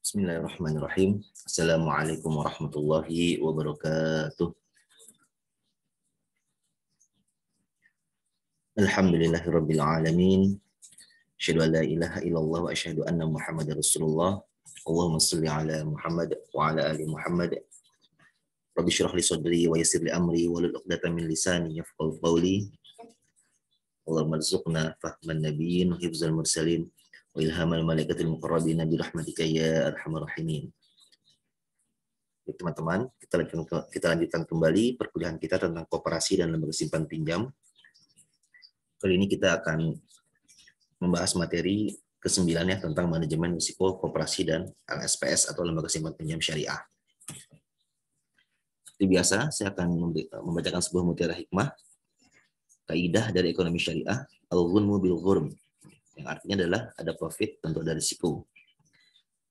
Bismillahirrahmanirrahim. Assalamualaikum warahmatullahi wabarakatuh. Alhamdulillahirabbil alamin. Asyhadu an la ilaha illallah wa asyhadu anna Muhammadar Rasulullah. Allahumma shalli ala Muhammad wa ala ali Muhammad. Rabbi shrah li sadri wa yassir li amri wa hlul 'uqdatam min lisani yafqahu qawli. Allahumma rzuqna fahman nabiyyin wa hifzal mursalin wa ilhamal malaikatil muqarrabin bi rahmatika ya arhamar rahimin. Teman-teman, kita lanjutkan kembali perkuliahan kita tentang koperasi dan lembaga simpan pinjam. Kali ini kita akan membahas materi ke-9 ya, tentang manajemen risiko koperasi dan LSPS atau lembaga simpan pinjam syariah. Seperti biasa, saya akan membacakan sebuah mutiara hikmah, kaidah dari ekonomi syariah, al-ghunmu bil ghurm, yang artinya adalah ada profit tentu ada risiko.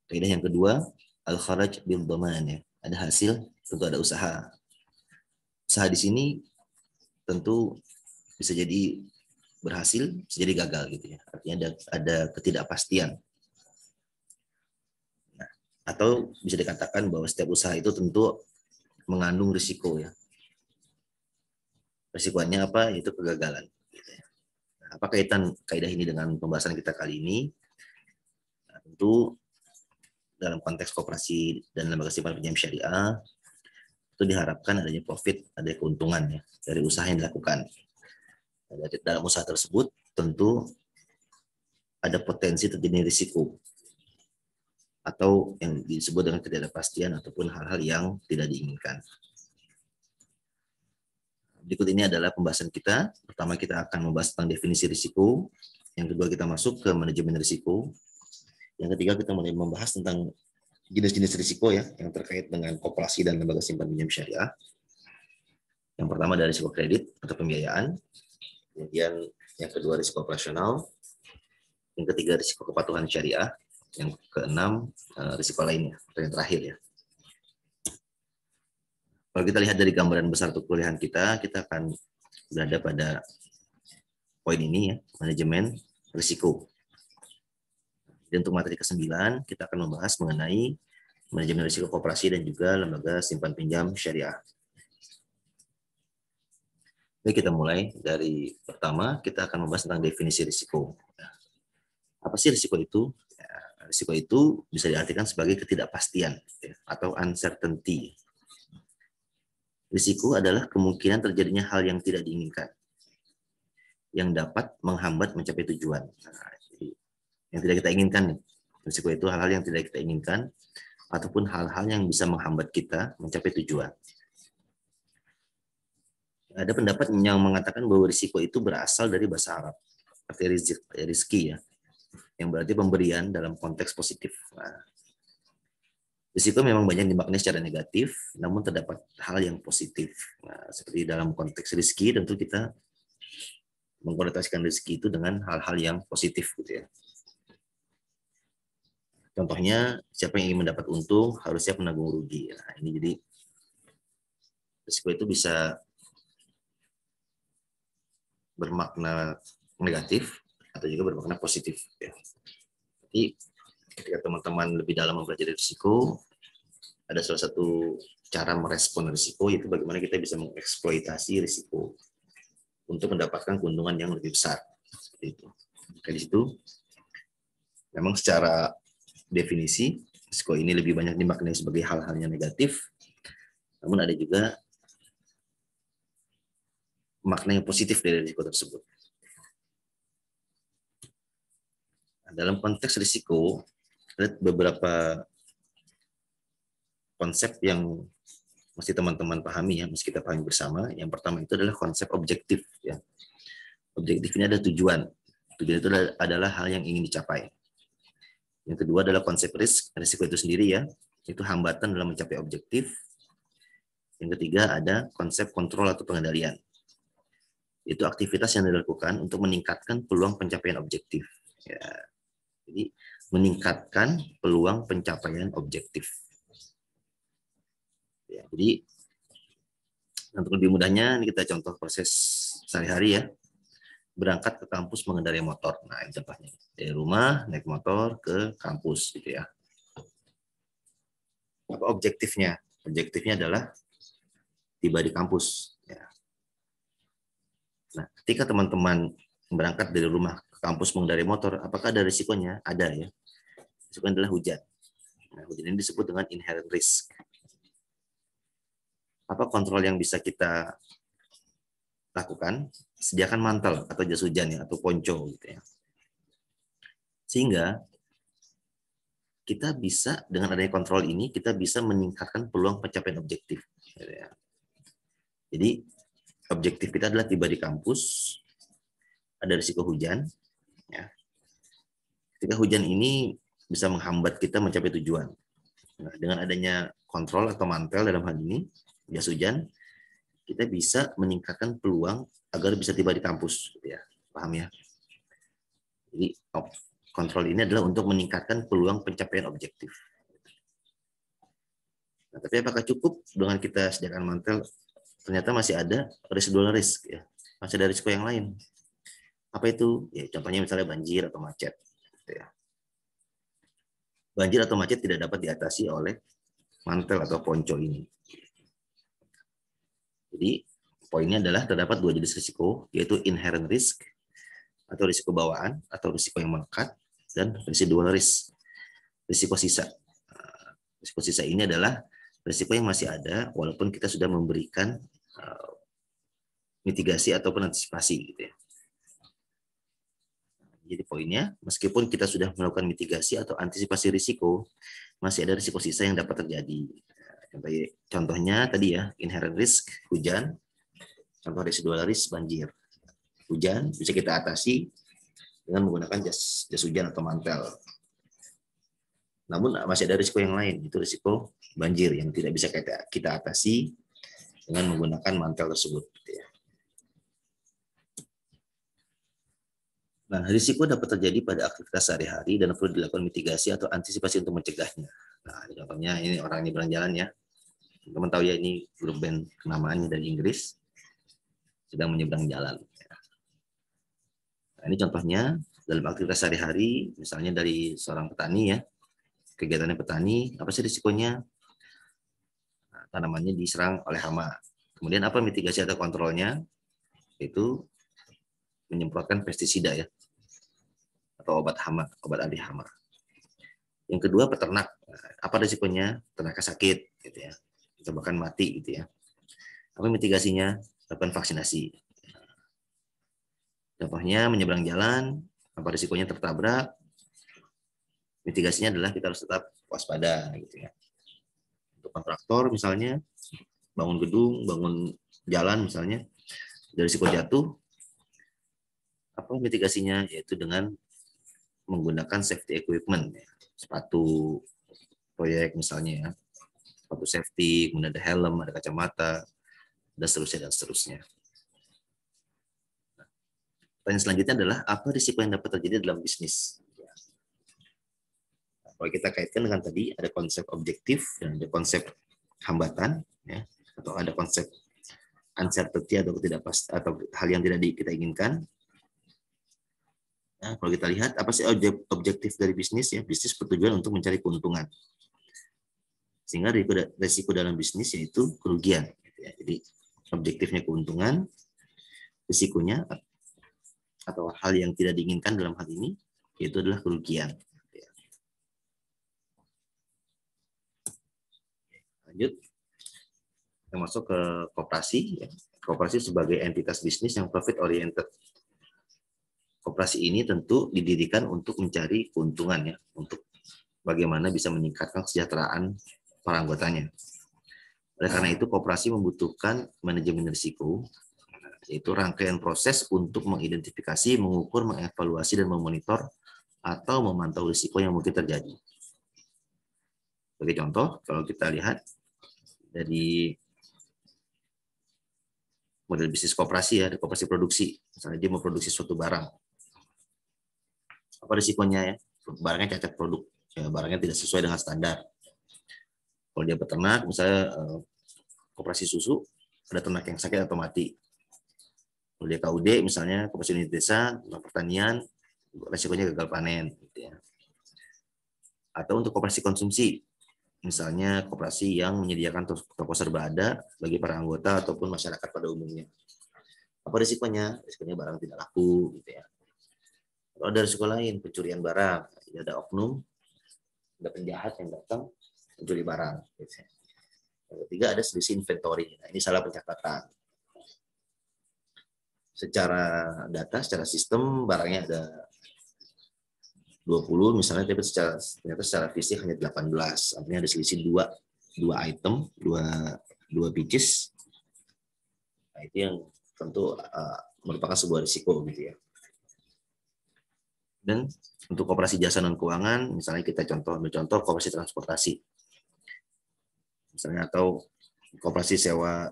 Kaidah yang kedua, al-kharaj bil dhaman, ya, ada hasil tentu ada usaha. Usaha di sini tentu bisa jadi berhasil, bisa jadi gagal gitu ya. Artinya ada ketidakpastian. Nah, atau bisa dikatakan bahwa setiap usaha itu tentu mengandung risiko ya. Risikonya apa? Itu kegagalan. Gitu ya. Nah, apa kaitan kaidah ini dengan pembahasan kita kali ini? Nah, tentu dalam konteks koperasi dan lembaga simpan pinjam syariah itu diharapkan adanya profit, ada keuntungan ya dari usaha yang dilakukan. Dalam usaha tersebut tentu ada potensi terjadi risiko atau yang disebut dengan ketidakpastian ataupun hal-hal yang tidak diinginkan. Berikut ini adalah pembahasan kita. Pertama kita akan membahas tentang definisi risiko. Yang kedua kita masuk ke manajemen risiko. Yang ketiga kita mulai membahas tentang jenis-jenis risiko ya yang terkait dengan koperasi dan lembaga simpan pinjam syariah. Yang pertama dari risiko kredit atau pembiayaan. Kemudian yang kedua risiko operasional. Yang ketiga risiko kepatuhan syariah. Yang keenam risiko lainnya atau yang terakhir ya. Kalau kita lihat dari gambaran besar untuk kuliahan kita akan berada pada poin ini ya, manajemen risiko. Dan untuk materi ke-9 kita akan membahas mengenai manajemen risiko koperasi dan juga lembaga simpan pinjam syariah. Baik, kita mulai dari pertama, kita akan membahas tentang definisi risiko. Apa sih risiko itu? Ya, risiko itu bisa diartikan sebagai ketidakpastian ya, atau uncertainty. Risiko adalah kemungkinan terjadinya hal yang tidak diinginkan, yang dapat menghambat mencapai tujuan. Nah, jadi, yang tidak kita inginkan nih. Risiko itu hal-hal yang tidak kita inginkan, ataupun hal-hal yang bisa menghambat kita mencapai tujuan. Ada pendapat yang mengatakan bahwa risiko itu berasal dari bahasa Arab, arti rizki ya, yang berarti pemberian dalam konteks positif. Nah, risiko memang banyak dimaknai secara negatif, namun terdapat hal yang positif. Nah, seperti dalam konteks rizki, tentu kita mengkonotasikan rezeki itu dengan hal-hal yang positif gitu ya. Contohnya, siapa yang ingin mendapat untung harus siap menanggung rugi. Nah, ini jadi risiko itu bisa bermakna negatif atau juga bermakna positif ya. Jadi ketika teman-teman lebih dalam mempelajari risiko, ada salah satu cara merespon risiko yaitu bagaimana kita bisa mengeksploitasi risiko untuk mendapatkan keuntungan yang lebih besar. Seperti itu. Oke, di situ memang secara definisi risiko ini lebih banyak dimaknai sebagai hal-hal yang negatif, namun ada juga makna yang positif dari risiko tersebut. Nah, dalam konteks risiko, ada beberapa konsep yang mesti teman-teman pahami ya, mesti kita pahami bersama. Yang pertama itu adalah konsep objektif ya. Objektif ini ada tujuan. Tujuan itu adalah hal yang ingin dicapai. Yang kedua adalah konsep risiko itu sendiri ya, itu hambatan dalam mencapai objektif. Yang ketiga ada konsep kontrol atau pengendalian. Itu aktivitas yang dilakukan untuk meningkatkan peluang pencapaian objektif. Ya, jadi meningkatkan peluang pencapaian objektif. Ya, jadi untuk lebih mudahnya ini kita contoh proses sehari-hari ya. Berangkat ke kampus mengendarai motor. Nah, ini contohnya. Dari rumah naik motor ke kampus gitu ya. Apa objektifnya? Objektifnya adalah tiba di kampus. Ya. Nah, ketika teman-teman berangkat dari rumah ke kampus mengendarai motor, apakah ada risikonya? Ada ya. Risikonya adalah hujan. Nah, hujan ini disebut dengan inherent risk. Apa kontrol yang bisa kita lakukan? Sediakan mantel atau jas hujan ya, atau ponco gitu ya. Sehingga kita bisa dengan adanya kontrol ini kita bisa meningkatkan peluang pencapaian objektif. Jadi objektif kita adalah tiba di kampus, ada risiko hujan. Ya. Ketika hujan ini bisa menghambat kita mencapai tujuan. Nah, dengan adanya kontrol atau mantel dalam hal ini, jas hujan, kita bisa meningkatkan peluang agar bisa tiba di kampus. Ya, paham ya? Jadi kontrol ini adalah untuk meningkatkan peluang pencapaian objektif. Nah, tapi apakah cukup dengan kita sediakan mantel? Ternyata masih ada residual risk, ya. Masih ada risiko yang lain. Apa itu? Ya, contohnya misalnya banjir atau macet. Ya. Banjir atau macet tidak dapat diatasi oleh mantel atau ponco ini. Jadi poinnya adalah terdapat dua jenis risiko, yaitu inherent risk atau risiko bawaan atau risiko yang melekat, dan residual risk, risiko sisa. Risiko sisa ini adalah risiko yang masih ada walaupun kita sudah memberikan mitigasi ataupun antisipasi gitu ya. Jadi poinnya, meskipun kita sudah melakukan mitigasi atau antisipasi risiko, masih ada risiko sisa yang dapat terjadi. Contohnya tadi ya, inherent risk, hujan. Contoh residual risk, banjir. Hujan bisa kita atasi dengan menggunakan jas hujan atau mantel. Namun masih ada risiko yang lain, itu risiko banjir yang tidak bisa kita atasi dengan menggunakan mantel tersebut. Nah, risiko dapat terjadi pada aktivitas sehari-hari dan perlu dilakukan mitigasi atau antisipasi untuk mencegahnya. Nah, contohnya ini orang ini berjalan ya. Teman tahu ya, ini grup band kenamaannya dari Inggris sedang menyeberang jalan. Nah, ini contohnya dalam aktivitas sehari-hari, misalnya dari seorang petani ya, kegiatannya petani, apa sih risikonya? Nah, tanamannya diserang oleh hama. Kemudian apa mitigasi atau kontrolnya? Itu menyemprotkan pestisida ya, atau obat hama, obat anti hama. Yang kedua peternak, apa risikonya? Ternak sakit, gitu ya, atau bahkan mati, gitu ya. Apa mitigasinya? Lakukan vaksinasi. Contohnya menyeberang jalan, apa risikonya tertabrak? Mitigasinya adalah kita harus tetap waspada, gitu ya. Untuk kontraktor misalnya, bangun gedung, bangun jalan misalnya, dari risiko jatuh, apa mitigasinya? Yaitu dengan menggunakan safety equipment, ya. Sepatu proyek misalnya ya, sepatu safety, kemudian ada helm, ada kacamata, dan seterusnya. Pertanyaan selanjutnya adalah apa risiko yang dapat terjadi dalam bisnis? Nah, kalau kita kaitkan dengan tadi ada konsep objektif dan ada konsep hambatan, ya, atau ada konsep uncertainty atau tidak pasti atau hal yang tidak kita inginkan. Nah, kalau kita lihat apa sih objektif dari bisnis ya? Bisnis bertujuan untuk mencari keuntungan. Sehingga risiko dalam bisnis yaitu kerugian. Jadi objektifnya keuntungan, risikonya atau hal yang tidak diinginkan dalam hal ini yaitu adalah kerugian. Lanjut, kita masuk ke koperasi. Koperasi sebagai entitas bisnis yang profit oriented. Koperasi ini tentu didirikan untuk mencari keuntungan ya, untuk bagaimana bisa meningkatkan kesejahteraan para anggotanya. Oleh karena itu, koperasi membutuhkan manajemen risiko, yaitu rangkaian proses untuk mengidentifikasi, mengukur, mengevaluasi, dan memonitor atau memantau risiko yang mungkin terjadi. Sebagai contoh, kalau kita lihat dari model bisnis koperasi ya, ada koperasi produksi. Misalnya dia mau produksi suatu barang. Apa risikonya ya? Barangnya cacat produk, ya, barangnya tidak sesuai dengan standar. Kalau dia peternak, misalnya koperasi susu, ada ternak yang sakit atau mati. Kalau dia KUD, misalnya koperasi unit desa, pertanian, risikonya gagal panen. Gitu ya. Atau untuk koperasi konsumsi, Misalnya koperasi yang menyediakan toko serba ada bagi para anggota ataupun masyarakat pada umumnya. Apa risikonya? Risikonya barang tidak laku, gitu ya. Kalau ada risiko lain, pencurian barang, ada oknum, ada penjahat yang datang mencuri barang. Gitu ya. Yang ketiga ada selisih inventory. Nah, ini salah pencatatan. Secara data, secara sistem barangnya ada 20 misalnya, tapi ternyata secara fisik hanya 18. Artinya ada selisih dua item, dua pieces. Nah, itu yang tentu merupakan sebuah risiko gitu ya. Dan untuk koperasi jasa non keuangan, misalnya kita ambil contoh koperasi transportasi, misalnya, atau koperasi sewa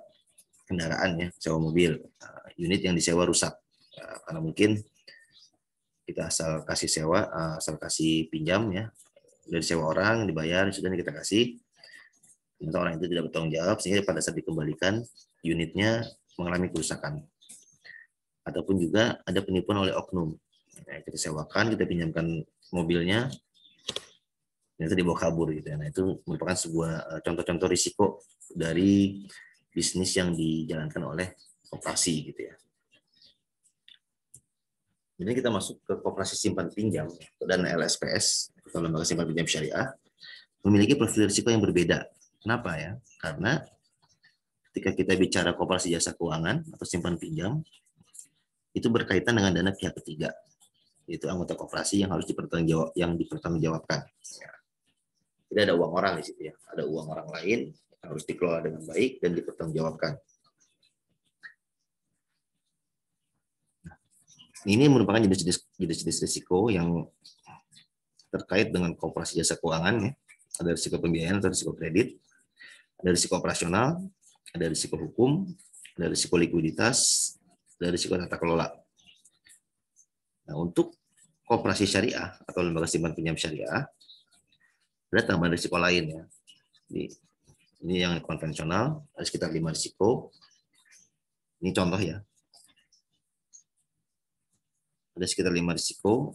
kendaraan ya, sewa mobil, unit yang disewa rusak, karena mungkin kita asal kasih sewa, asal kasih pinjam ya, dari sewa orang dibayar, sudah kita kasih, ternyata orang itu tidak bertanggung jawab sehingga pada saat dikembalikan unitnya mengalami kerusakan. Ataupun juga ada penipuan oleh oknum. Nah, kita sewakan, kita pinjamkan mobilnya, ternyata dibawa kabur gitu. Nah, itu merupakan sebuah contoh-contoh risiko dari bisnis yang dijalankan oleh koperasi gitu ya. Jadi kita masuk ke koperasi simpan pinjam dan LSPS atau lembaga simpan pinjam syariah memiliki profil risiko yang berbeda. Kenapa ya? Karena ketika kita bicara koperasi jasa keuangan atau simpan pinjam, itu berkaitan dengan dana pihak ketiga, yaitu anggota koperasi yang harus dipertanggungjawabkan. Jadi ada uang orang di situ ya, ada uang orang lain yang harus dikelola dengan baik dan dipertanggungjawabkan. Ini merupakan jenis-jenis risiko yang terkait dengan koperasi jasa keuangan ya. Ada risiko pembiayaan atau risiko kredit, ada risiko operasional, ada risiko hukum, ada risiko likuiditas, ada risiko tata kelola. Nah, untuk koperasi syariah atau lembaga simpan pinjam syariah, ada tambahan risiko lain ya. Ini yang konvensional, ada sekitar 5 risiko. Ini contoh ya. Ada sekitar 5 risiko.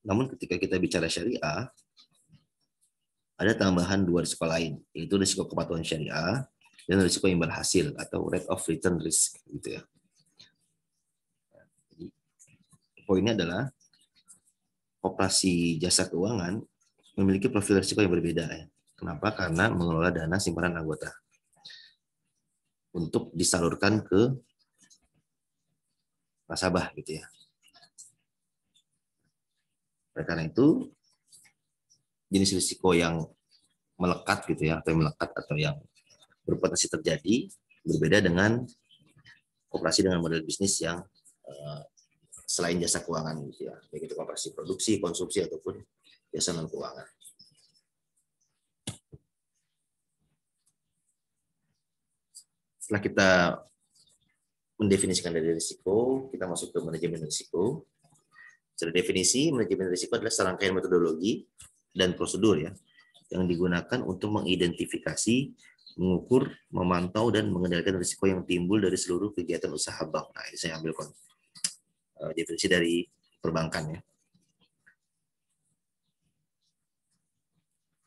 Namun ketika kita bicara syariah, ada tambahan 2 risiko lain, yaitu risiko kepatuhan syariah dan risiko imbal hasil atau rate of return risk gitu ya. Jadi, poinnya adalah koperasi jasa keuangan memiliki profil risiko yang berbeda ya. Kenapa? Karena mengelola dana simpanan anggota untuk disalurkan ke nasabah gitu ya. Oleh karena itu, jenis risiko yang melekat gitu ya, atau yang berpotensi terjadi berbeda dengan koperasi dengan model bisnis yang selain jasa keuangan gitu ya, baik itu koperasi produksi, konsumsi ataupun jasa non keuangan. Setelah kita mendefinisikan dari risiko, kita masuk ke manajemen risiko. Secara definisi, manajemen risiko adalah serangkaian metodologi dan prosedur ya yang digunakan untuk mengidentifikasi, mengukur, memantau, dan mengendalikan risiko yang timbul dari seluruh kegiatan usaha bank. Nah, ini saya ambil definisi dari perbankan ya.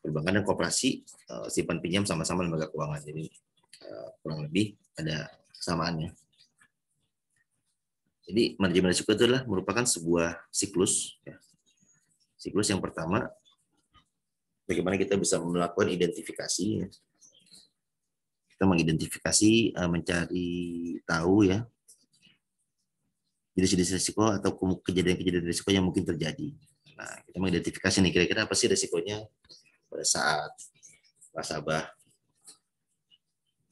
Perbankan dan koperasi simpan pinjam sama-sama lembaga keuangan. Jadi kurang lebih ada kesamaannya. Jadi manajemen risiko itu adalah merupakan sebuah siklus. Ya. Siklus yang pertama, bagaimana kita bisa melakukan identifikasi. Ya. Kita mengidentifikasi, mencari tahu ya jenis-jenis risiko atau kejadian-kejadian risiko yang mungkin terjadi. Nah, kita mengidentifikasi nih kira-kira apa sih risikonya pada saat nasabah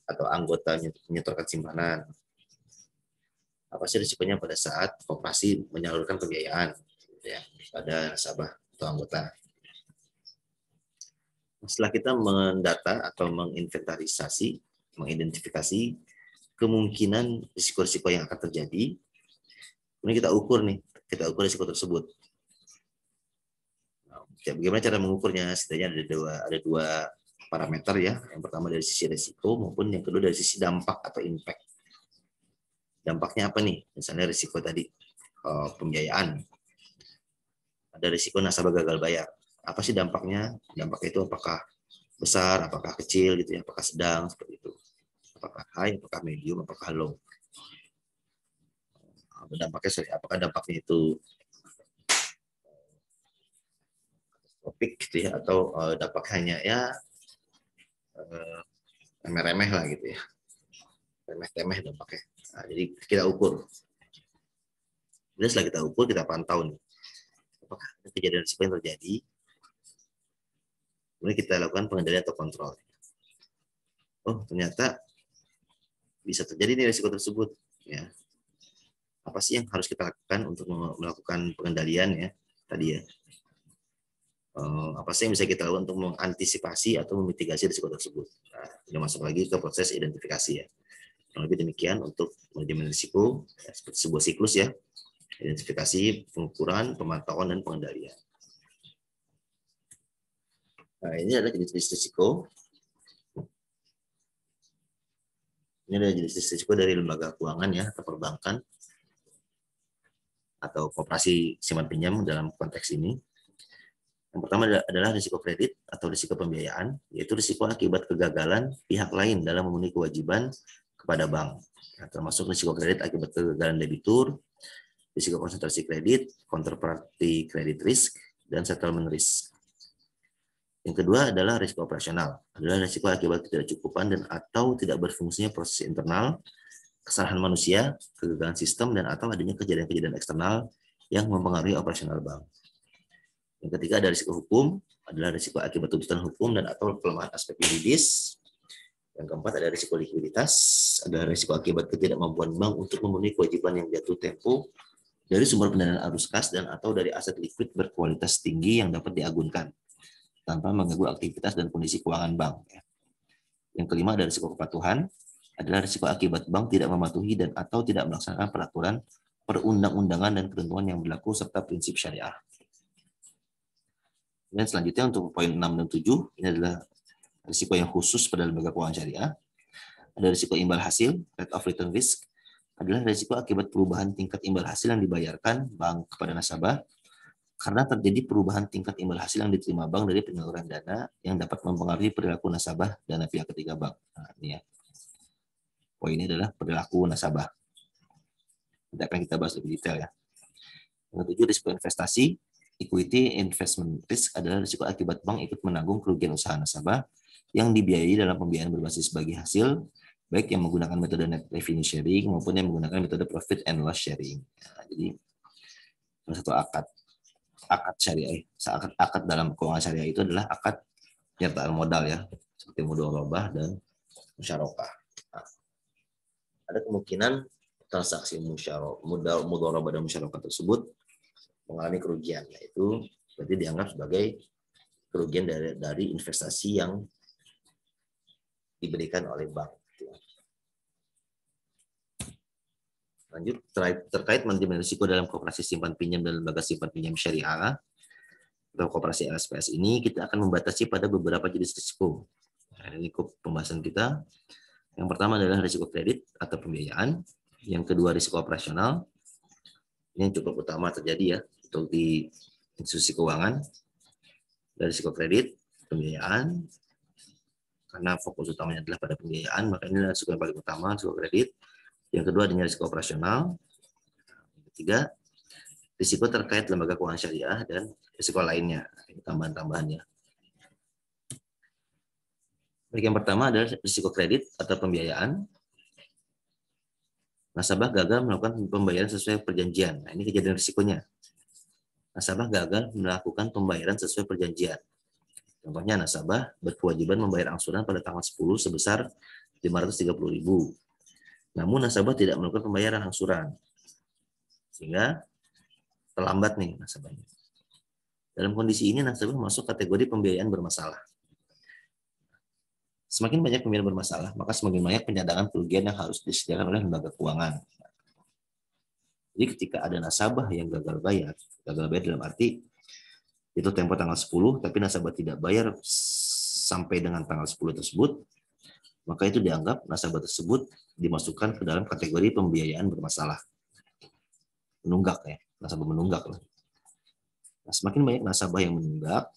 atau anggota menyetorkan simpanan. Apa sih risikonya pada saat koperasi menyalurkan pembiayaan ya, pada nasabah atau anggota. Setelah kita mendata atau menginventarisasi, mengidentifikasi kemungkinan risiko-risiko yang akan terjadi, kemudian kita ukur risiko tersebut. Nah, bagaimana cara mengukurnya? Setidaknya ada dua parameter ya. Yang pertama dari sisi risiko maupun yang kedua dari sisi dampak atau impact. Dampaknya apa nih? Misalnya risiko tadi pembiayaan, ada risiko nasabah gagal bayar, apa sih dampaknya? Dampaknya itu apakah besar, apakah kecil gitu ya, apakah sedang seperti itu. Apakah high, apakah medium, apakah low. Dampaknya, apakah dampaknya itu topik gitu ya, atau dampak hanya ya remeh-remeh lah gitu ya, remeh-temeh dampaknya. Nah, jadi kita ukur. Jadi setelah kita ukur, kita pantau nih, apakah ada kejadian risiko yang terjadi, kemudian kita lakukan pengendalian atau kontrol. Oh, ternyata bisa terjadi nih risiko tersebut. Ya, apa sih yang harus kita lakukan untuk melakukan pengendalian ya tadi ya? Apa sih yang bisa kita lakukan untuk mengantisipasi atau memitigasi risiko tersebut? Nah, sudah masuk lagi ke proses identifikasi ya. Yang lebih demikian untuk manajemen risiko ya, seperti sebuah siklus ya, identifikasi, pengukuran, pemantauan, dan pengendalian. Nah, ini adalah jenis-jenis risiko. Ini adalah jenis risiko dari lembaga keuangan ya, atau perbankan, atau koperasi simpan pinjam dalam konteks ini. Yang pertama adalah risiko kredit atau risiko pembiayaan, yaitu risiko akibat kegagalan pihak lain dalam memenuhi kewajiban kepada bank. Nah, termasuk risiko kredit akibat kegagalan debitur, risiko konsentrasi kredit, counterparty credit risk, dan settlement risk. Yang kedua adalah risiko operasional, adalah risiko akibat ketidakcukupan dan atau tidak berfungsinya proses internal, kesalahan manusia, kegagalan sistem, dan atau adanya kejadian-kejadian eksternal yang mempengaruhi operasional bank. Yang ketiga ada risiko hukum, adalah risiko akibat tuntutan hukum dan atau pelemahan aspek yuridis. Yang keempat ada risiko likuiditas, adalah risiko akibat ketidakmampuan bank untuk memenuhi kewajiban yang jatuh tempo dari sumber pendanaan arus kas dan atau dari aset likuid berkualitas tinggi yang dapat diagunkan tanpa mengganggu aktivitas dan kondisi keuangan bank. Yang kelima ada risiko kepatuhan, adalah risiko akibat bank tidak mematuhi dan atau tidak melaksanakan peraturan perundang-undangan dan ketentuan yang berlaku serta prinsip syariah. Dan selanjutnya untuk poin 6 dan 7, ini adalah risiko yang khusus pada lembaga keuangan syariah. Ada risiko imbal hasil, rate of return risk, adalah risiko akibat perubahan tingkat imbal hasil yang dibayarkan bank kepada nasabah karena terjadi perubahan tingkat imbal hasil yang diterima bank dari penyaluran dana yang dapat mempengaruhi perilaku nasabah dan pihak ketiga bank. Nah, ini ya. Poinnya adalah perilaku nasabah. Nanti akan kita bahas lebih detail ya. Yang ketujuh, risiko investasi. Equity investment risk adalah risiko akibat bank ikut menanggung kerugian usaha nasabah yang dibiayai dalam pembiayaan berbasis bagi hasil, baik yang menggunakan metode net revenue sharing maupun yang menggunakan metode profit and loss sharing. Nah, jadi salah satu akad syariah, akad dalam keuangan syariah itu adalah akad penyertaan modal ya, seperti mudharabah dan musyarakah. Nah, ada kemungkinan transaksi mudharabah dan musyarakah tersebut mengalami kerugian, yaitu berarti dianggap sebagai kerugian dari investasi yang diberikan oleh bank. Lanjut, terkait manajemen risiko dalam koperasi simpan pinjam dan lembaga simpan pinjam syariah atau koperasi LSPS ini, kita akan membatasi pada beberapa jenis risiko. Nah, ini pembahasan kita. Yang pertama adalah risiko kredit atau pembiayaan. Yang kedua risiko operasional. Ini yang cukup utama terjadi ya untuk di institusi keuangan. Dari risiko kredit, pembiayaan, karena fokus utamanya adalah pada pembiayaan, maka ini adalah risiko yang paling utama, risiko kredit. Yang kedua adanya risiko operasional. Yang ketiga, risiko terkait lembaga keuangan syariah dan risiko lainnya, tambahan-tambahannya. Baik, yang pertama adalah risiko kredit atau pembiayaan. Nasabah gagal melakukan pembayaran sesuai perjanjian. Nah, ini kejadian risikonya. Nasabah gagal melakukan pembayaran sesuai perjanjian. Contohnya nasabah berkewajiban membayar angsuran pada tanggal 10 sebesar 530.000. Namun nasabah tidak melakukan pembayaran angsuran. Sehingga terlambat nih nasabahnya. Dalam kondisi ini nasabah masuk kategori pembiayaan bermasalah. Semakin banyak pembiayaan bermasalah, maka semakin banyak pencadangan kerugian yang harus disediakan oleh lembaga keuangan. Jadi ketika ada nasabah yang gagal bayar dalam arti itu tempo tanggal 10, tapi nasabah tidak bayar sampai dengan tanggal 10 tersebut, maka itu dianggap nasabah tersebut dimasukkan ke dalam kategori pembiayaan bermasalah. Menunggak ya, nasabah menunggak. Nah, semakin banyak nasabah yang menunggak,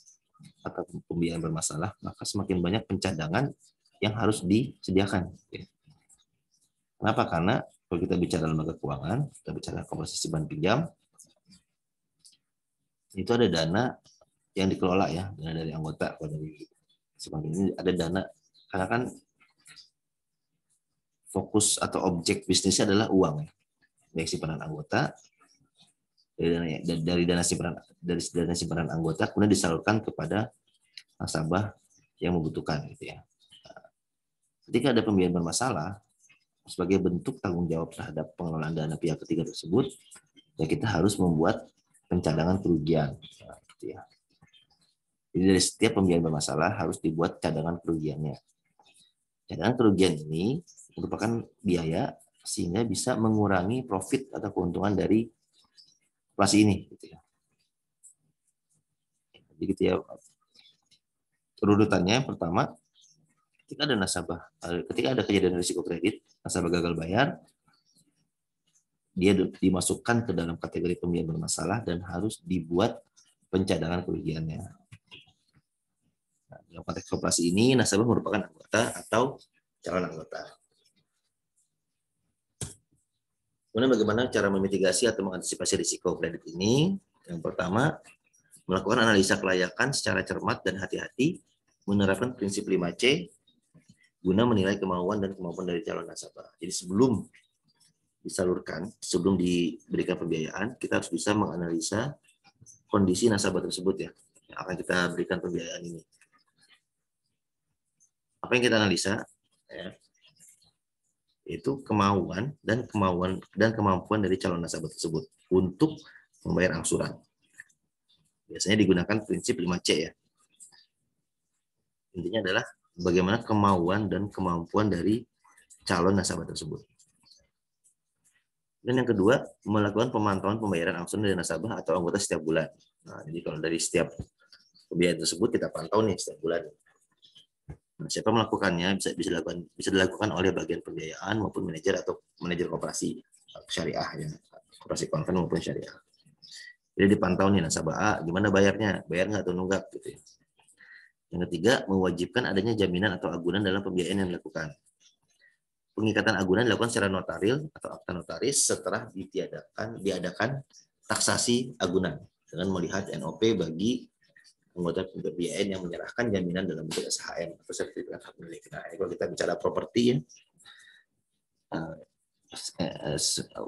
atau pembiayaan bermasalah, maka semakin banyak pencadangan yang harus disediakan. Kenapa? Karena kalau kita bicara lembaga keuangan, kita bicara koperasi simpan pinjam, itu ada dana yang dikelola ya, dana dari anggota. Kalau dari simpan pinjam ini ada dana, karena kan fokus atau objek bisnisnya adalah uang, baik simpanan anggota, dari dana simpanan anggota kemudian disalurkan kepada nasabah yang membutuhkan, gitu ya. Ketika ada pembiayaan bermasalah, sebagai bentuk tanggung jawab terhadap pengelolaan dana pihak ketiga tersebut, ya kita harus membuat pencadangan kerugian, gitu ya. Jadi dari setiap pembiayaan bermasalah harus dibuat cadangan kerugiannya. Cadangan kerugian ini merupakan biaya sehingga bisa mengurangi profit atau keuntungan dari operasi ini, gitu ya. Jadi gitu ya. Urutannya pertama, ketika ada kejadian risiko kredit, nasabah gagal bayar, dia dimasukkan ke dalam kategori pembiayaan bermasalah dan harus dibuat pencadangan kerugiannya. Nah, dalam konteks koperasi ini, nasabah merupakan anggota atau calon anggota. Kemudian bagaimana cara memitigasi atau mengantisipasi risiko kredit ini? Yang pertama, melakukan analisa kelayakan secara cermat dan hati-hati, menerapkan prinsip 5C, guna menilai kemauan dan kemampuan dari calon nasabah. Jadi sebelum disalurkan, sebelum diberikan pembiayaan, kita harus bisa menganalisa kondisi nasabah tersebut ya, yang akan kita berikan pembiayaan ini. Apa yang kita analisa? Ya, itu kemauan dan kemampuan dari calon nasabah tersebut untuk membayar angsuran. Biasanya digunakan prinsip 5C ya. Intinya adalah bagaimana kemauan dan kemampuan dari calon nasabah tersebut. Dan yang kedua, melakukan pemantauan pembayaran angsuran dari nasabah atau anggota setiap bulan. Nah, jadi kalau dari setiap pembiayaan tersebut kita pantau nih setiap bulan. Nah, siapa melakukannya bisa dilakukan oleh bagian pembiayaan maupun manajer atau manajer koperasi syariah ya, koperasi konven maupun syariah. Jadi dipantau nih nasabah A gimana bayarnya, bayar nggak atau nunggak gitu ya. Yang ketiga, mewajibkan adanya jaminan atau agunan dalam pembiayaan yang dilakukan. Pengikatan agunan dilakukan secara notaril atau akta notaris setelah diadakan taksasi agunan dengan melihat NOP bagi anggota pembiayaan yang menyerahkan jaminan dalam bentuk SHM atau sertifikat hak milik. Nah, kalau kita bicara properti ya,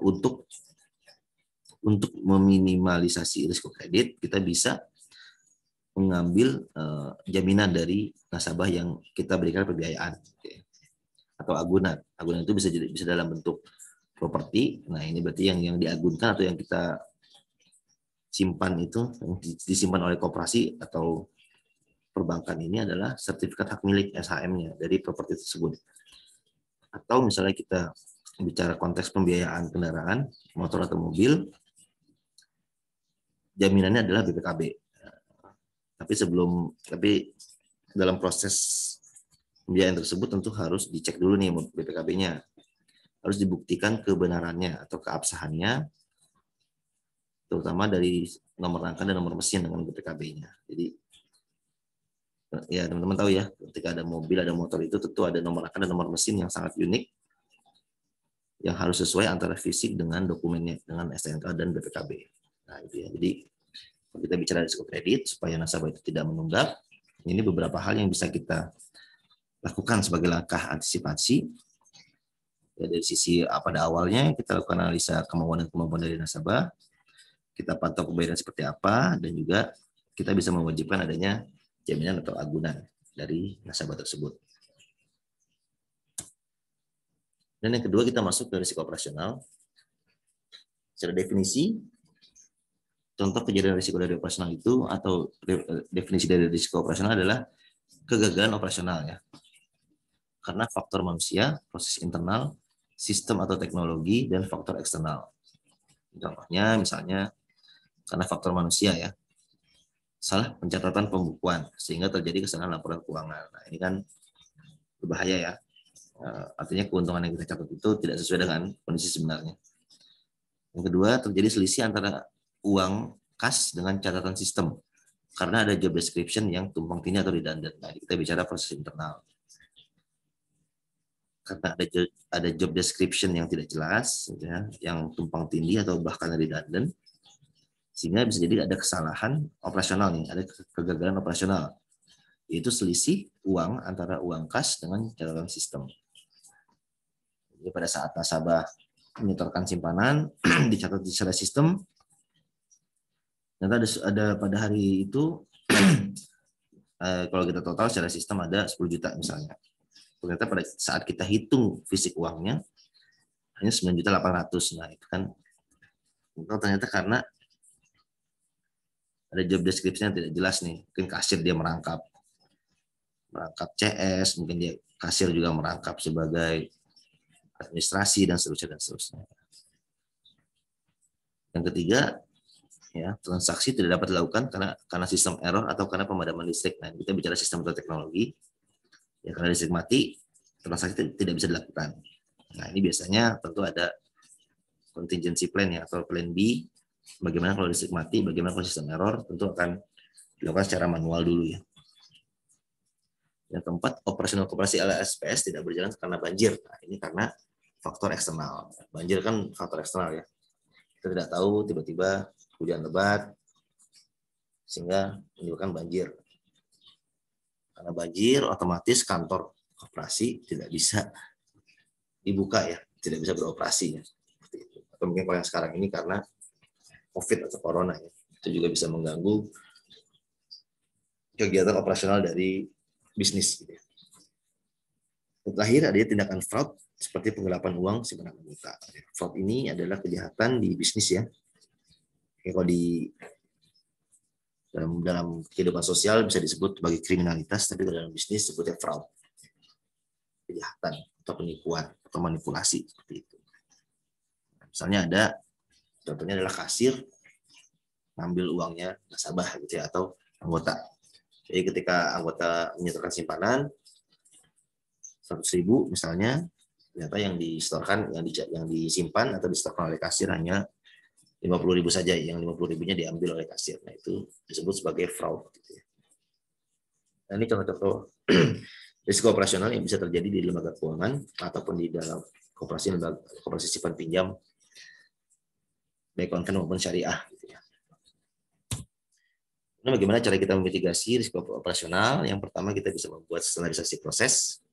untuk meminimalisasi risiko kredit, kita bisa mengambil jaminan dari nasabah yang kita berikan pembiayaan, atau agunan. Agunan itu bisa dalam bentuk properti. Nah, ini berarti yang diagunkan atau yang kita simpan itu, yang disimpan oleh koperasi atau perbankan ini adalah sertifikat hak milik SHM-nya dari properti tersebut. Atau misalnya kita bicara konteks pembiayaan kendaraan, motor atau mobil, jaminannya adalah BPKB. Tapi dalam proses pembiayaan tersebut tentu harus dicek dulu nih BPKB-nya. Harus dibuktikan kebenarannya atau keabsahannya, terutama dari nomor rangka dan nomor mesin dengan BPKB-nya. Jadi ya teman-teman tahu ya, ketika ada mobil, ada motor itu tentu ada nomor rangka dan nomor mesin yang sangat unik, yang harus sesuai antara fisik dengan dokumennya, dengan STNK dan BPKB. Nah itu ya. Jadi kalau kita bicara risiko kredit supaya nasabah itu tidak menunggak, ini beberapa hal yang bisa kita lakukan sebagai langkah antisipasi. Ya, dari sisi pada awalnya kita lakukan analisa kemauan dan kemampuan dari nasabah, kita pantau pembayaran seperti apa, dan juga kita bisa mewajibkan adanya jaminan atau agunan dari nasabah tersebut. Dan yang kedua, kita masuk ke risiko operasional. Secara definisi, contoh kejadian risiko dari operasional itu, atau definisi dari risiko operasional adalah kegagalan operasional ya. Karena faktor manusia, proses internal, sistem atau teknologi, dan faktor eksternal. Contohnya misalnya karena faktor manusia ya, salah pencatatan pembukuan sehingga terjadi kesalahan laporan keuangan. Nah, ini kan berbahaya ya. Artinya keuntungan yang kita catat itu tidak sesuai dengan kondisi sebenarnya. Yang kedua, terjadi selisih antara uang kas dengan catatan sistem karena ada job description yang tumpang tindih atau redundant. Nah, kita bicara proses internal. Karena ada job description yang tidak jelas, ya, yang tumpang tindih atau bahkan redundant, sehingga bisa jadi ada kesalahan operasional nih, ada kegagalan operasional, yaitu selisih uang antara uang kas dengan catatan sistem. Jadi pada saat nasabah menyetorkan simpanan dicatat di secara sistem, ternyata ada pada hari itu kalau kita total secara sistem ada 10 juta misalnya. Ternyata pada saat kita hitung fisik uangnya hanya 9.800.000. Nah, itu kan ternyata karena ada job description yang tidak jelas nih. Mungkin kasir dia merangkap CS, mungkin dia kasir juga merangkap sebagai administrasi dan seterusnya dan seterusnya. Yang ketiga, ya, transaksi tidak dapat dilakukan karena sistem error atau karena pemadaman listrik. Nah, kita bicara sistem atau teknologi. Ya, karena listrik mati, transaksi tidak bisa dilakukan. Nah, ini biasanya tentu ada contingency plan ya, atau plan B. Bagaimana kalau listrik mati, bagaimana kalau sistem error, tentu akan dilakukan secara manual dulu ya. Yang keempat, operasional koperasi LSPS tidak berjalan karena banjir. Nah, ini karena faktor eksternal. Banjir kan faktor eksternal ya. Kita tidak tahu tiba-tiba hujan lebat sehingga menyebabkan banjir. Karena banjir, otomatis kantor koperasi tidak bisa dibuka ya, tidak bisa beroperasi ya. Atau mungkin kalau yang sekarang ini karena COVID atau Corona ya, itu juga bisa mengganggu kegiatan operasional dari bisnis. Gitu ya. Terakhir ada tindakan fraud seperti penggelapan uang simpanan anggota. Fraud ini adalah kejahatan di bisnis ya. Kalau di dalam kehidupan sosial bisa disebut sebagai kriminalitas, tapi dalam bisnis disebutnya fraud, kejahatan atau penipuan atau manipulasi seperti itu. Misalnya ada, contohnya adalah kasir ngambil uangnya nasabah gitu ya, atau anggota. Jadi ketika anggota menyetorkan simpanan 100.000 misalnya, ternyata yang disetorkan, yang disimpan atau disetorkan oleh kasir hanya 50.000 saja, yang 50.000-nya diambil oleh kasir. Nah, itu disebut sebagai fraud. Gitu ya. Nah, ini contoh-contoh risiko operasional yang bisa terjadi di lembaga keuangan ataupun di dalam koperasi simpan pinjam, baik konven maupun syariah. Gitu ya. Nah, bagaimana cara kita memitigasi risiko operasional? Yang pertama, kita bisa membuat standarisasi proses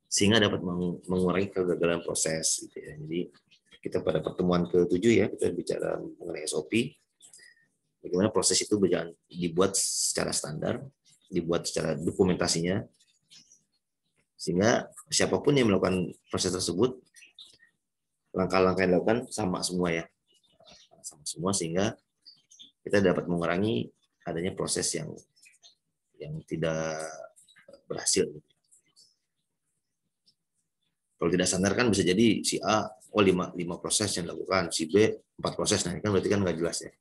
sehingga dapat mengurangi kegagalan proses. Gitu ya. Jadi kita pada pertemuan ke-7 ya, kita bicara mengenai SOP. Bagaimana proses itu berjalan, dibuat secara standar, dibuat secara dokumentasinya, sehingga siapapun yang melakukan proses tersebut, langkah-langkah yang dilakukan sama semua ya. Sama semua, sehingga kita dapat mengurangi adanya proses yang tidak berhasil. Kalau tidak standar kan bisa jadi si A, 5 proses yang dilakukan, si B 4 proses, nah ini kan berarti kan nggak jelas ya.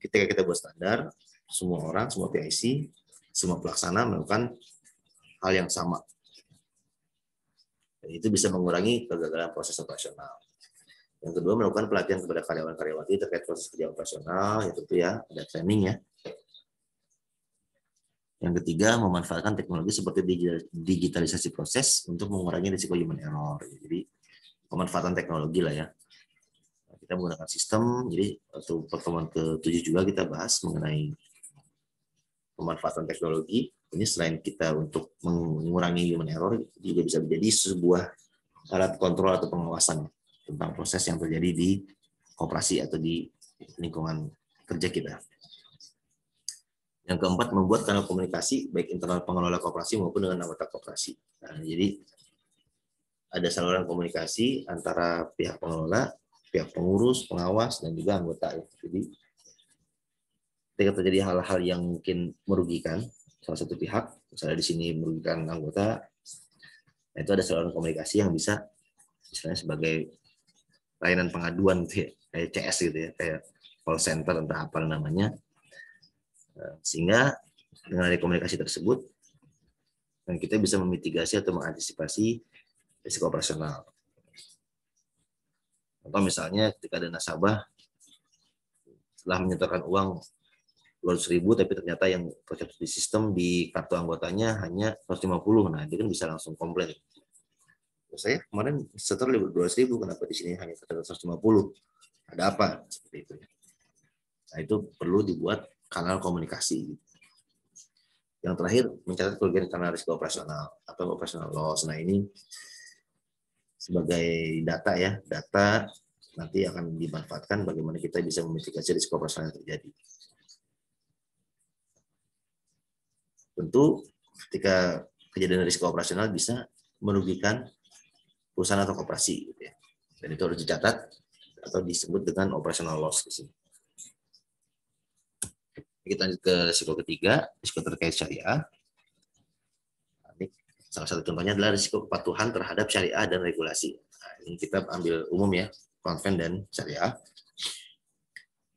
Ketika kita buat standar, semua orang, semua PIC, semua pelaksana melakukan hal yang sama. Dan itu bisa mengurangi kegagalan proses operasional. Yang kedua, melakukan pelatihan kepada karyawan-karyawati terkait proses kerja operasional, yaitu ya ada training ya. Yang ketiga, memanfaatkan teknologi seperti digitalisasi proses untuk mengurangi risiko human error. Jadi pemanfaatan teknologi lah ya. Kita menggunakan sistem, jadi waktu pertemuan ke-7 juga kita bahas mengenai pemanfaatan teknologi. Ini selain kita untuk mengurangi human error, juga bisa menjadi sebuah alat kontrol atau pengawasan tentang proses yang terjadi di koperasi atau di lingkungan kerja kita. Yang keempat, membuat kanal komunikasi baik internal pengelola koperasi maupun dengan anggota koperasi. Nah, jadi ada saluran komunikasi antara pihak pengelola, pihak pengurus, pengawas, dan juga anggota. Jadi ketika terjadi hal-hal yang mungkin merugikan salah satu pihak, misalnya di sini merugikan anggota, nah itu ada saluran komunikasi yang bisa misalnya sebagai layanan pengaduan gitu ya, kayak CS gitu ya, kayak call center entah apa namanya. Sehingga dengan ada komunikasi tersebut, dan kita bisa memitigasi atau mengantisipasi risiko operasional. Contoh misalnya ketika ada nasabah setelah menyetorkan uang 200.000, tapi ternyata yang tercatat di sistem di kartu anggotanya hanya 150. Nah, dia kan bisa langsung komplain. Saya kemarin setor 200.000, kenapa di sini hanya tercatat 150? Ada apa? Seperti itu. Nah, itu perlu dibuat kanal komunikasi. Yang terakhir, mencatat kerugian karena risiko operasional atau operational loss. Nah, ini sebagai data ya, data nanti akan dimanfaatkan bagaimana kita bisa memitigasi risiko operasional yang terjadi. Tentu ketika kejadian risiko operasional bisa merugikan perusahaan atau koperasi, gitu ya. Dan itu harus dicatat atau disebut dengan operational loss di sini. Kita lanjut ke risiko ketiga, risiko terkait syariah. Ini salah satu contohnya adalah risiko kepatuhan terhadap syariah dan regulasi. Nah, ini kita ambil umum ya, konven dan syariah.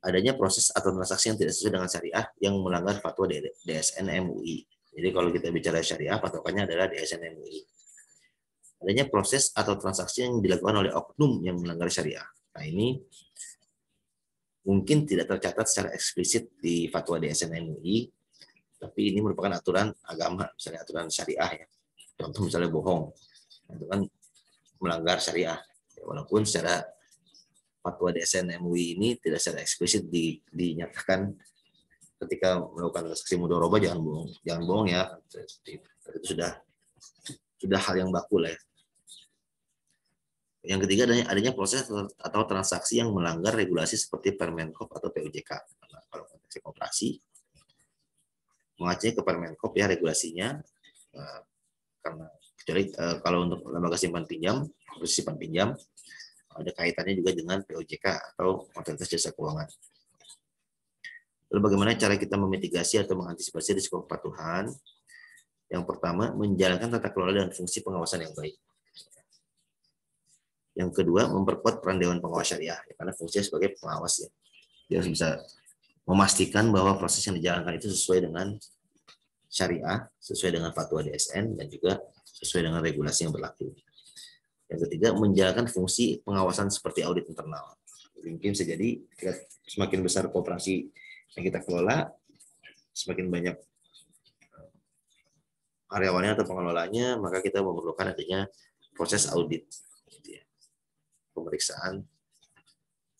Adanya proses atau transaksi yang tidak sesuai dengan syariah yang melanggar fatwa DSN MUI. Jadi kalau kita bicara syariah, patokannya adalah DSN MUI. Adanya proses atau transaksi yang dilakukan oleh oknum yang melanggar syariah. Nah, ini mungkin tidak tercatat secara eksplisit di fatwa DSN MUI, tapi ini merupakan aturan agama, misalnya aturan syariah ya. Contoh misalnya bohong, itu kan melanggar syariah. Walaupun secara fatwa DSN MUI ini tidak secara eksplisit dinyatakan ketika melakukan transaksi mudharabah jangan bohong ya. Itu sudah hal yang baku lah ya. Yang ketiga adanya proses atau transaksi yang melanggar regulasi seperti Permenkop atau PUJK. Nah, kalau konteks koperasi mengacanya ke Permenkop ya regulasinya, karena kecuali kalau untuk lembaga simpan pinjam, simpan pinjam ada kaitannya juga dengan POJK atau otoritas jasa keuangan. Lalu bagaimana cara kita memitigasi atau mengantisipasi risiko kepatuhan? Yang pertama, menjalankan tata kelola dan fungsi pengawasan yang baik. Yang kedua, memperkuat peran Dewan Pengawas Syariah, karena fungsinya sebagai pengawas ya. Dia harus bisa memastikan bahwa proses yang dijalankan itu sesuai dengan syariah, sesuai dengan fatwa DSN, dan juga sesuai dengan regulasi yang berlaku. Yang ketiga, menjalankan fungsi pengawasan seperti audit internal. Mungkin bisa jadi semakin besar koperasi yang kita kelola, semakin banyak karyawannya atau pengelolanya, maka kita memerlukan adanya proses audit. Pemeriksaan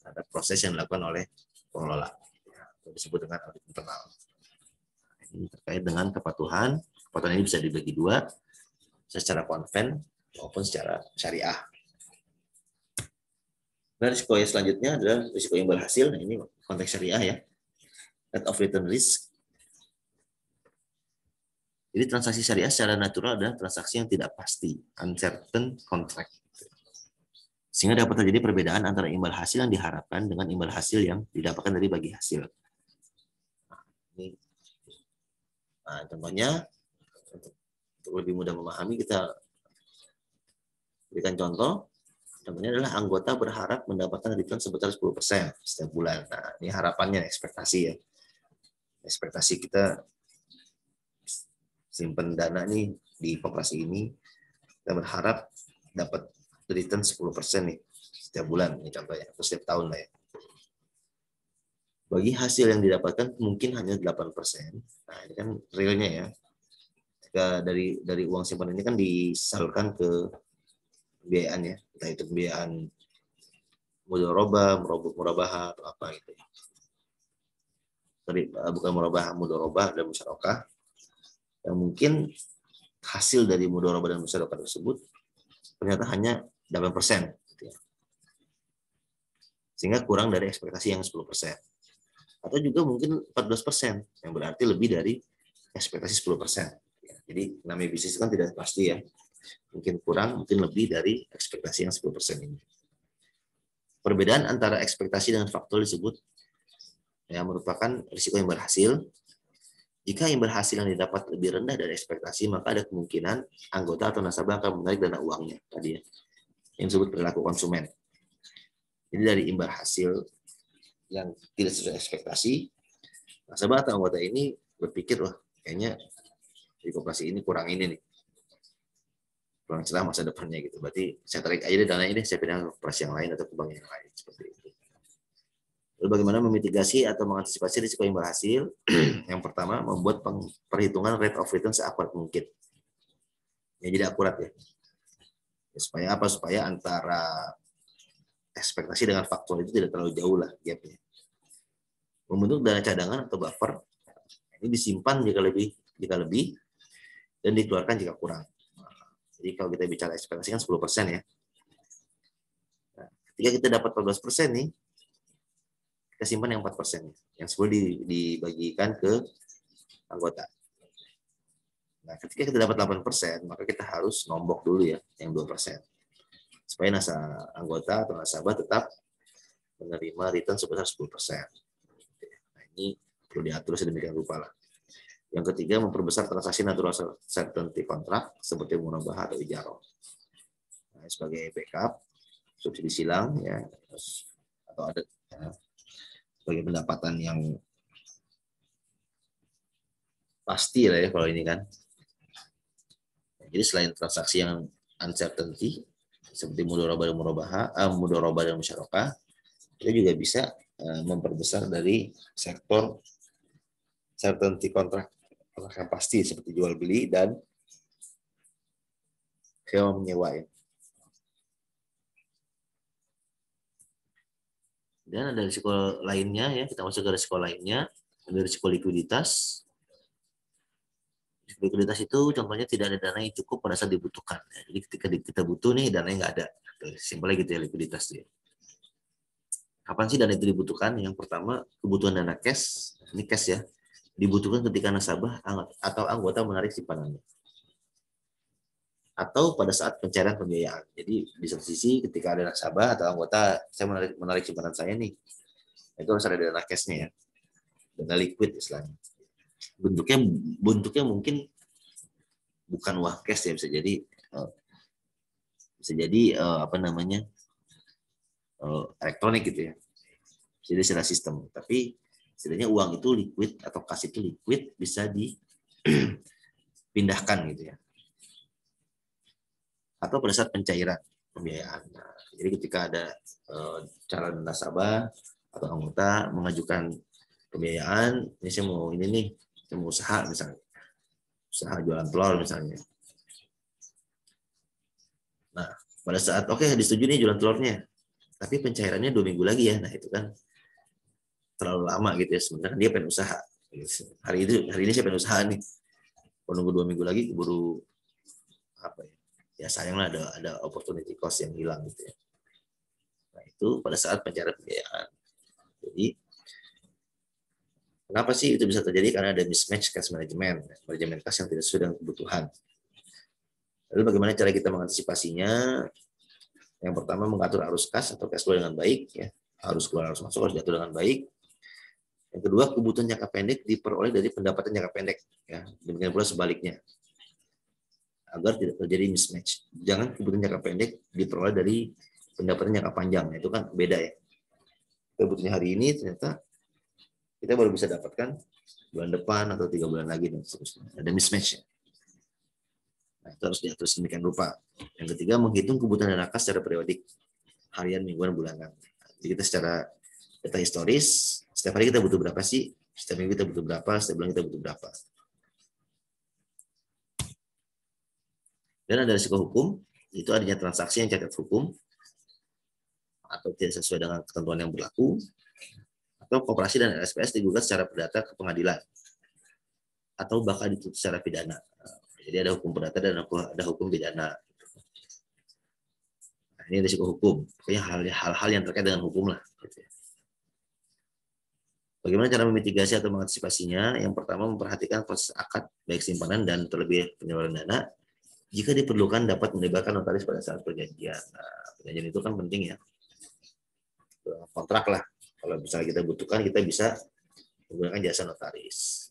terhadap proses yang dilakukan oleh pengelola. Itu disebut dengan audit internal. Ini terkait dengan kepatuhan. Kepatuhan ini bisa dibagi dua, secara konven maupun secara syariah. Nah, risiko yang selanjutnya adalah risiko imbal hasil. Nah, ini konteks syariah ya. Rate of return risk. Jadi transaksi syariah secara natural adalah transaksi yang tidak pasti, uncertain contract. Sehingga dapat terjadi perbedaan antara imbal hasil yang diharapkan dengan imbal hasil yang didapatkan dari bagi hasil. Nah, contohnya, untuk lebih mudah memahami, kita berikan contoh. Contohnya adalah anggota berharap mendapatkan return sebesar 10% setiap bulan. Nah, ini harapannya, ekspektasi ya. Ekspektasi kita simpan dana nih di koperasi ini, kita berharap dapat return 10% nih setiap bulan, ini contohnya, atau setiap tahun lah ya. Bagi hasil yang didapatkan mungkin hanya 8%. Nah, ini kan realnya ya. Jika dari uang simpanan ini kan disalurkan ke pembiayaan ya, entah itu pembiayaan mudharabah, murabahah atau apa gitu. Bukan murabahah, mudharabah dan musyarakah. Yang mungkin hasil dari mudharabah dan musyarakah tersebut ternyata hanya 8%. Gitu ya. Sehingga kurang dari ekspektasi yang 10%. Atau juga mungkin 14%, yang berarti lebih dari ekspektasi 10%. Jadi namanya bisnis kan tidak pasti ya. Mungkin kurang, mungkin lebih dari ekspektasi yang 10% ini. Perbedaan antara ekspektasi dengan faktual disebut ya merupakan risiko imbal hasil. Jika imbal hasil yang didapat lebih rendah dari ekspektasi, maka ada kemungkinan anggota atau nasabah akan menarik dana uangnya tadi ya. Yang disebut perilaku konsumen. Jadi dari imbal hasil yang tidak sesuai ekspektasi, nasabah atau anggota ini berpikir, wah kayaknya di koperasi ini kurang ini nih, kurang cerah masa depannya gitu. Berarti saya tarik aja deh dananya deh, saya pindah ke koperasi yang lain atau ke bank yang lain seperti itu. Lalu bagaimana memitigasi atau mengantisipasi risiko yang berhasil? Yang pertama, membuat perhitungan rate of return seakurat mungkin. Ya, jadi akurat ya. Supaya apa? Supaya antara ekspektasi dengan faktual itu tidak terlalu jauh lah gapnya. Membentuk dana cadangan atau buffer, ini disimpan jika lebih dan dikeluarkan jika kurang. Jadi kalau kita bicara ekspektasi kan 10% ya. Nah, ketika kita dapat 14% nih, kita simpan yang 4%. Yang 10 dibagikan ke anggota. Nah, ketika kita dapat 8%, maka kita harus nombok dulu ya, yang 2%. Supaya anggota atau nasabah tetap menerima return sebesar 10%. Nah, ini perlu diatur sedemikian rupa lah. Yang ketiga, memperbesar transaksi natural certainty kontrak seperti munabahah atau ijaro. Nah, sebagai backup, subsidi silang ya, atau ada ya, sebagai pendapatan yang pasti lah ya kalau ini kan. Jadi selain transaksi yang uncertainty seperti mudharabah dan musyarakah, kita juga bisa memperbesar dari sektor certainty kontrak yang pasti seperti jual beli dan sewa menyewa ya. Dan ada risiko lainnya ya, kita masuk ke risiko lainnya, ada risiko likuiditas. Likuiditas itu contohnya tidak ada dana yang cukup pada saat dibutuhkan. Jadi ketika kita butuh nih dananya nggak ada. Simpelnya gitu ya likuiditas ya. Kapan sih dana itu dibutuhkan? Yang pertama kebutuhan dana cash, ini cash ya, dibutuhkan ketika nasabah atau anggota menarik simpanannya. Atau pada saat pencairan pembiayaan. Jadi di satu sisi ketika ada nasabah atau anggota saya menarik simpanan saya nih, itu harus ada dana cashnya ya, dana liquid istilahnya. Bentuknya mungkin bukan uang cash ya, bisa jadi apa namanya elektronik gitu ya, jadi secara sistem. Tapi setidaknya uang itu liquid atau kas itu liquid bisa dipindahkan gitu ya. Atau pada saat pencairan pembiayaan. Nah, jadi ketika ada calon nasabah atau anggota mengajukan pembiayaan, ini saya mau ini nih, saya mau usaha misalnya, usaha jualan telur misalnya. Nah, pada saat oke disetujui nih jualan telurnya, tapi pencairannya 2 minggu lagi ya, nah itu kan terlalu lama gitu ya. Sebenarnya dia pengen usaha. Hari ini saya pengen usaha nih, kalau nunggu 2 minggu lagi keburu apa ya? Ya sayanglah ada opportunity cost yang hilang gitu ya. Nah itu pada saat pencairan pembiayaan. Jadi kenapa sih itu bisa terjadi? Karena ada mismatch cash management, manajemen kas yang tidak sesuai dengan kebutuhan. Lalu bagaimana cara kita mengantisipasinya? Yang pertama mengatur arus kas atau cash flow dengan baik, ya. Arus keluar arus masuk harus diatur dengan baik. Yang kedua, kebutuhan jangka pendek diperoleh dari pendapatan jangka pendek, ya. Demikian pula sebaliknya, agar tidak terjadi mismatch. Jangan kebutuhan jangka pendek diperoleh dari pendapatan jangka panjang, itu kan beda ya. Kebutuhannya hari ini ternyata kita baru bisa dapatkan bulan depan atau 3 bulan lagi dan seterusnya. Ada mismatch ya. Nah, itu harus diatur sedemikian rupa. Yang ketiga, menghitung kebutuhan dana kas secara periodik, harian, mingguan, bulanan. Jadi kita secara data historis, setiap hari kita butuh berapa sih? Setiap minggu kita butuh berapa? Setiap bulan kita butuh berapa? Dan ada risiko hukum, itu adanya transaksi yang cacat hukum atau tidak sesuai dengan ketentuan yang berlaku, atau koperasi dan LSPS digugat secara perdata ke pengadilan, atau bahkan dituntut secara pidana. Jadi ada hukum perdata dan ada hukum pidana. Nah, ini risiko hukum, pokoknya hal-hal yang terkait dengan hukum lah. Bagaimana cara memitigasi atau mengantisipasinya? Yang pertama, memperhatikan proses akad, baik simpanan dan terlebih penyaluran dana. Jika diperlukan, dapat melibatkan notaris pada saat perjanjian. Nah, perjanjian itu kan penting ya. Kontrak lah. Kalau misalnya kita butuhkan, kita bisa menggunakan jasa notaris.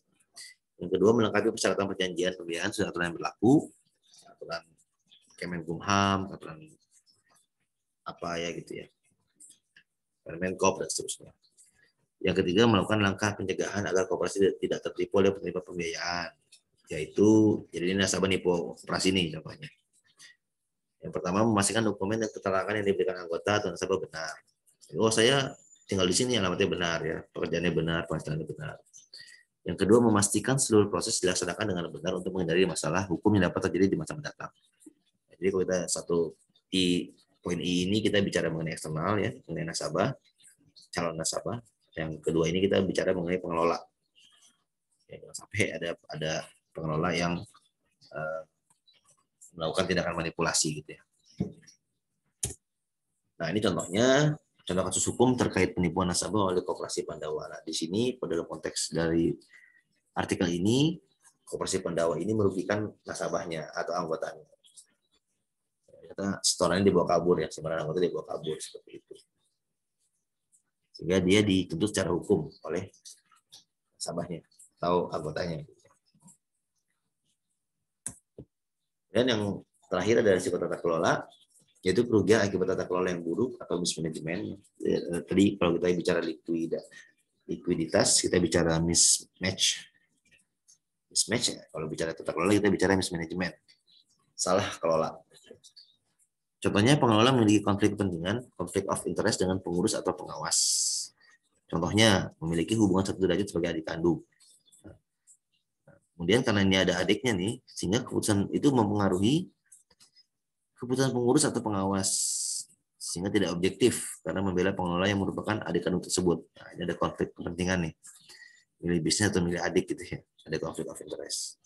Yang kedua, melengkapi persyaratan perjanjian pembiayaan sesuai aturan yang berlaku, aturan Kemenkumham, aturan apa ya gitu ya, Permenkop dan seterusnya. Yang ketiga, melakukan langkah pencegahan agar koperasi tidak tertipu oleh penerima pembiayaan, yaitu jadi ini nasabah nipu operasi nih contohnya. Yang pertama, memastikan dokumen dan keterangan yang diberikan anggota atau nasabah benar. Oh, saya tinggal di sini alamatnya benar ya, pekerjaannya benar, penghasilannya benar. Yang kedua, memastikan seluruh proses dilaksanakan dengan benar untuk menghindari masalah hukum yang dapat terjadi di masa mendatang. Jadi kalau kita di poin I ini kita bicara mengenai eksternal ya, mengenai nasabah, calon nasabah. Yang kedua ini kita bicara mengenai pengelola. Ya, jangan sampai ada pengelola yang melakukan tindakan manipulasi gitu ya. Nah, ini contoh kasus hukum terkait penipuan nasabah oleh Koperasi Pandawa. Nah, di sini pada konteks dari artikel ini, Koperasi Pandawa ini merugikan nasabahnya atau anggotanya. Ternyata setorannya dibawa kabur ya, simpan anggota dibawa kabur seperti itu. Sehingga dia dituntut secara hukum oleh nasabahnya atau anggotanya. Dan yang terakhir ada risiko tata kelola, yaitu kerugian akibat tata kelola yang buruk atau mismanagement. Tadi kalau kita bicara likuiditas, kita bicara mismatch. Kalau bicara tata kelola kita bicara mismanagement, salah kelola. Contohnya pengelola memiliki konflik kepentingan, konflik of interest dengan pengurus atau pengawas. Contohnya memiliki hubungan satu derajat sebagai adik kandung. Kemudian karena ini ada adiknya nih, sehingga keputusan itu mempengaruhi keputusan pengurus atau pengawas, sehingga tidak objektif karena membela pengelola yang merupakan adik kandung tersebut. Nah, ini ada konflik kepentingan nih, milih bisnis atau milih adik gitu ya, ada konflik of interest.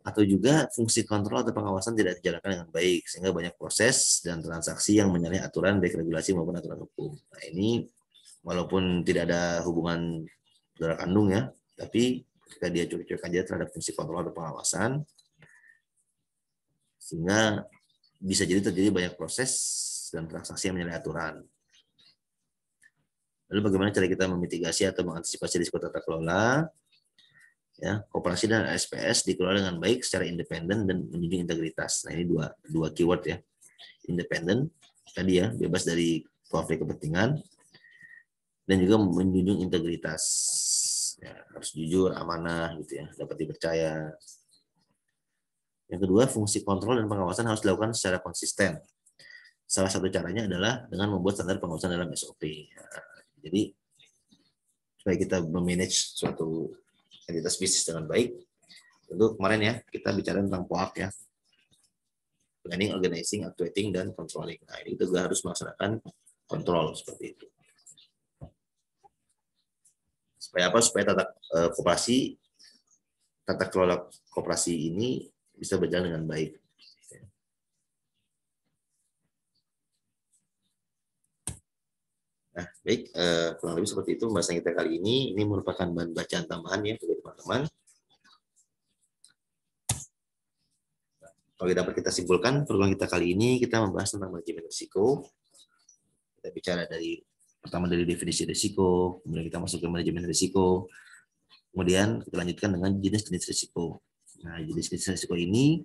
Atau juga fungsi kontrol atau pengawasan tidak dijalankan dengan baik, sehingga banyak proses dan transaksi yang menyalahi aturan baik regulasi maupun aturan hukum. Nah, ini walaupun tidak ada hubungan darah kandung ya, tapi ketika dia cuek-cuek aja terhadap fungsi kontrol atau pengawasan, sehingga bisa jadi terjadi banyak proses dan transaksi yang menyalahi aturan. Lalu bagaimana cara kita memitigasi atau mengantisipasi risiko tata kelola? Ya, koperasi dan SPS dikelola dengan baik secara independen dan menjunjung integritas. Nah, ini dua keyword ya. Independen tadi ya, bebas dari konflik kepentingan, dan juga menjunjung integritas. Ya, harus jujur, amanah gitu ya, dapat dipercaya. Yang kedua, fungsi kontrol dan pengawasan harus dilakukan secara konsisten. Salah satu caranya adalah dengan membuat standar pengawasan dalam SOP. Nah, jadi supaya kita memanage suatu entitas bisnis dengan baik, tentu kemarin ya kita bicara tentang POAK ya, planning, organizing, actuating, dan controlling. Nah, ini juga harus melaksanakan kontrol seperti itu. Supaya apa? Supaya tata kelola koperasi ini bisa berjalan dengan baik. Nah, baik, kurang lebih seperti itu pembahasan kita kali ini. Ini merupakan bahan bacaan tambahan ya bagi teman-teman. Kalau dapat kita simpulkan, pertemuan kita kali ini kita membahas tentang manajemen risiko. Kita bicara pertama dari definisi risiko, kemudian kita masuk ke manajemen risiko, kemudian kita lanjutkan dengan jenis-jenis risiko. Nah, jenis-jenis risiko ini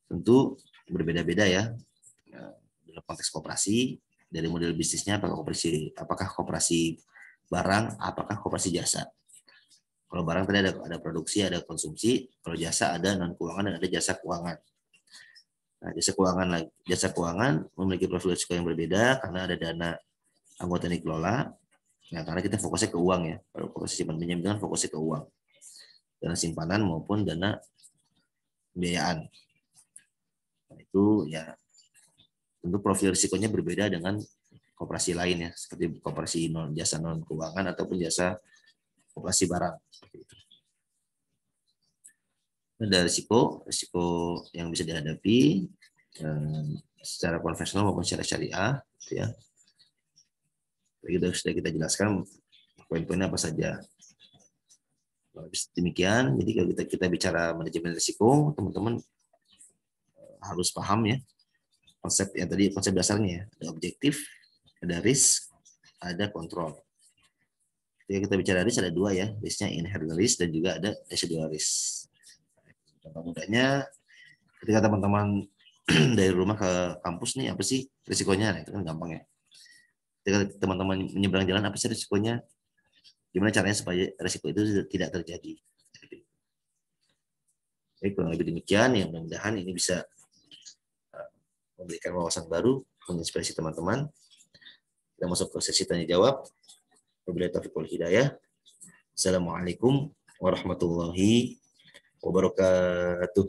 tentu berbeda-beda ya dalam konteks koperasi, dari model bisnisnya apakah koperasi barang, apakah koperasi jasa. Kalau barang tadi ada produksi, ada konsumsi, kalau jasa ada non keuangan dan ada jasa keuangan. Nah, jasa keuangan memiliki profil risiko yang berbeda karena ada dana anggota yang dikelola. Nah, karena kita fokusnya ke uang ya. Kalau koperasi simpan pinjam kan fokusnya ke uang, dana simpanan maupun dana pembiayaan. Nah, itu ya tentu profil risikonya berbeda dengan koperasi lain ya, seperti koperasi jasa non keuangan ataupun jasa koperasi barang. Ada risiko yang bisa dihadapi secara konvensional maupun secara syariah, gitu ya. Sudah kita jelaskan poin-poinnya apa saja. Demikian, jadi kalau kita bicara manajemen risiko, teman-teman harus paham ya konsep dasarnya ya. Ada objektif, ada risk, ada kontrol. Ketika kita bicara risk ada dua ya, risknya inherent risk dan juga ada residual risk. Contoh mudahnya, ketika teman-teman dari rumah ke kampus nih, apa sih risikonya? Nah, itu kan gampang ya. Ketika teman-teman menyeberang jalan, apa sih risikonya? Gimana caranya supaya risiko itu tidak terjadi? Jadi kurang lebih demikian, yang mudah-mudahan ini bisa memberikan wawasan baru, menginspirasi teman-teman. Kita masuk ke sesi tanya jawab. Wabillahi taufiq wal hidayah. Assalamualaikum warahmatullahi wabarakatuh.